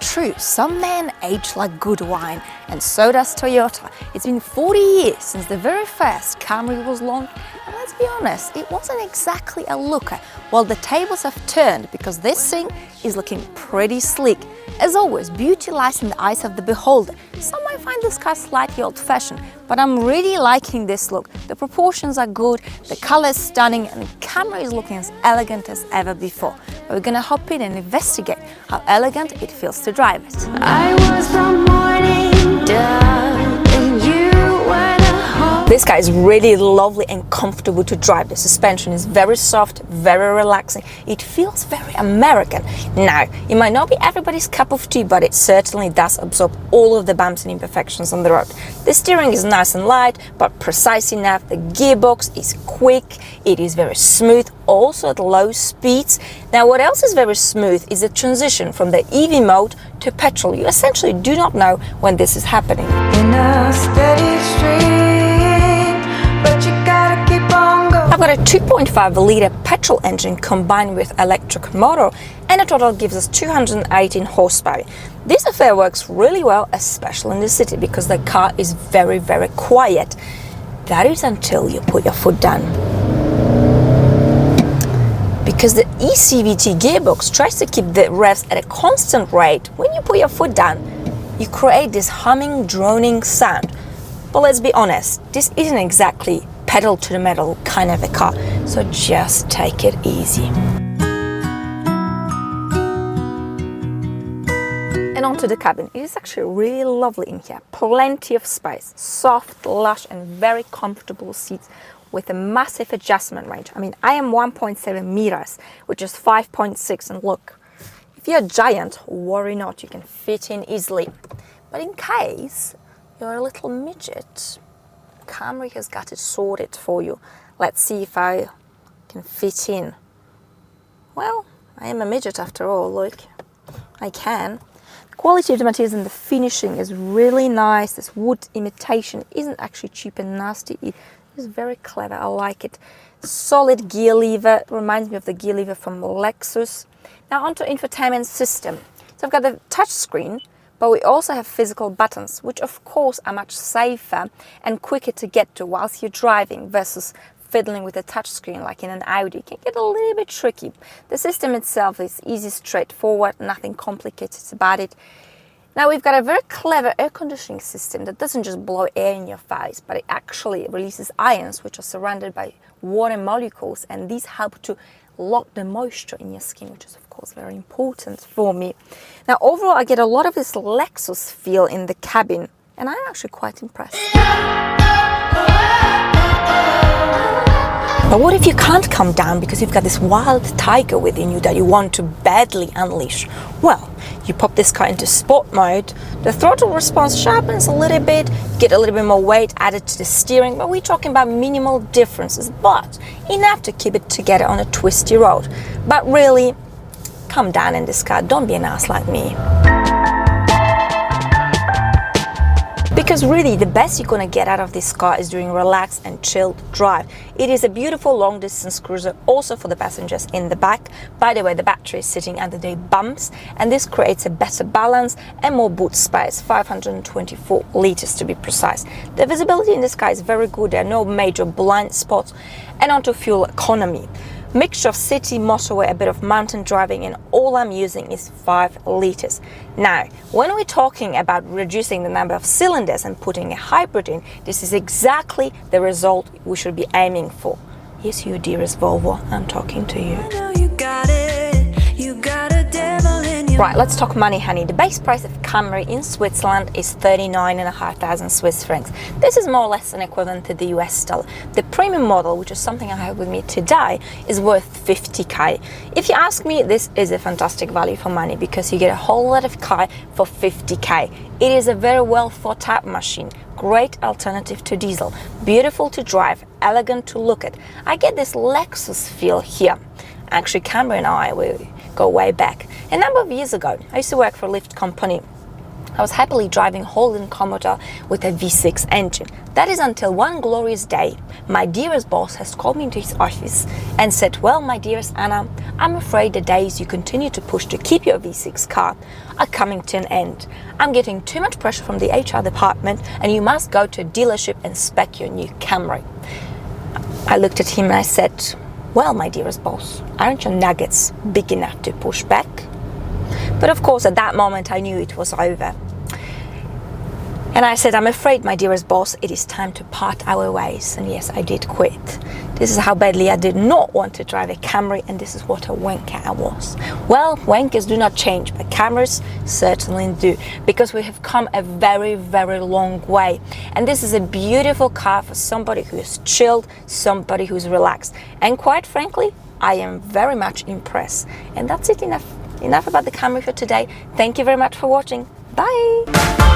true, some men age like good wine, and so does Toyota. It's been 40 years since the very first Camry was launched, and let's be honest, it wasn't exactly a looker. Well, the tables have turned because this thing is looking pretty sleek. As always, beauty lies in the eyes of the beholder. Some might find this car slightly old-fashioned, but I'm really liking this look. The proportions are good, the color is stunning, and the Camry is looking as elegant as ever before. But we're gonna hop in and investigate how elegant it feels to drive it. I was from morning dove, and you were the whole. This car is really lovely and comfortable to drive. The suspension is very soft, very relaxing. It feels very American. Now, it might not be everybody's cup of tea, but it certainly does absorb all of the bumps and imperfections on the road. The steering is nice and light, but precise enough. The gearbox is quick. It is very smooth, also at low speeds. Now, what else is very smooth is the transition from the EV mode to petrol. You essentially do not know when this is happening. In a steady stream, but you gotta keep on going. I've got a 2.5-litre petrol engine combined with electric motor, and the total gives us 218 horsepower. This affair works really well, especially in the city, because the car is very, very quiet. That is until you put your foot down. Because the eCVT gearbox tries to keep the revs at a constant rate. When you put your foot down, you create this humming, droning sound. But let's be honest, this isn't exactly pedal to the metal kind of a car, so just take it easy. And onto the cabin. It is actually really lovely in here. Plenty of space, soft, lush, and very comfortable seats with a massive adjustment range. I mean, I am 1.7 meters, which is 5.6, and look, if you're a giant, worry not, you can fit in easily. But in case you're a little midget, Camry has got it sorted for you. Let's see if I can fit in. Well, I am a midget after all, look, I can. The quality of the materials and the finishing is really nice. This wood imitation isn't actually cheap and nasty. It is very clever, I like it. Solid gear lever, reminds me of the gear lever from Lexus. Now onto infotainment system. So I've got the touch screen, but we also have physical buttons, which of course are much safer and quicker to get to whilst you're driving versus fiddling with a touch screen like in an Audi. It can get a little bit tricky. The system itself is easy, straightforward, nothing complicated about it. Now we've got a very clever air conditioning system that doesn't just blow air in your face, but it actually releases ions which are surrounded by water molecules, and these help to lock the moisture in your skin, which is of course very important for me. Now overall I get a lot of this Lexus feel in the cabin, and I'm actually quite impressed. But what if you can't come down because you've got this wild tiger within you that you want to badly unleash? Well, you pop this car into sport mode, the throttle response sharpens a little bit, get a little bit more weight added to the steering, but we're talking about minimal differences, but enough to keep it together on a twisty road. But really, come down in this car, don't be an ass like me. Because really, the best you're gonna get out of this car is during relaxed and chilled drive. It is a beautiful long-distance cruiser, also for the passengers in the back. By the way, the battery is sitting under the bumps, and this creates a better balance and more boot space, 524 liters to be precise. The visibility in this car is very good, there are no major blind spots. And onto fuel economy. Mixture of city, motorway, a bit of mountain driving, and all I'm using is 5 liters. Now, when we're talking about reducing the number of cylinders and putting a hybrid in, this is exactly the result we should be aiming for. Yes, you dearest Volvo, I'm talking to you. I know you got it. You got a devil in your. Right, let's talk money, honey. The base price of Camry in Switzerland is 39,500 Swiss francs. This is more or less an equivalent to the US dollar. The premium model, which is something I have with me today, is worth 50k. If you ask me, this is a fantastic value for money because you get a whole lot of car for 50k. It is a very well thought out machine. Great alternative to diesel. Beautiful to drive, elegant to look at. I get this Lexus feel here. Actually, Camry and I, we go way back. A number of years ago, I used to work for a lift company. I was happily driving Holden Commodore with a V6 engine. That is until one glorious day, my dearest boss has called me into his office and said, well, my dearest Anna, I'm afraid the days you continue to push to keep your V6 car are coming to an end. I'm getting too much pressure from the HR department and you must go to a dealership and spec your new Camry. I looked at him and I said, well, my dearest boss, aren't your nuggets big enough to push back? But of course, at that moment, I knew it was over. And I said, I'm afraid, my dearest boss, it is time to part our ways. And yes, I did quit. This is how badly I did not want to drive a Camry, and this is what a wanker I was. Well, wankers do not change, but Camrys certainly do, because we have come a very, very long way. And this is a beautiful car for somebody who is chilled, somebody who's relaxed. And quite frankly, I am very much impressed. And that's it, enough about the Camry for today. Thank you very much for watching. Bye!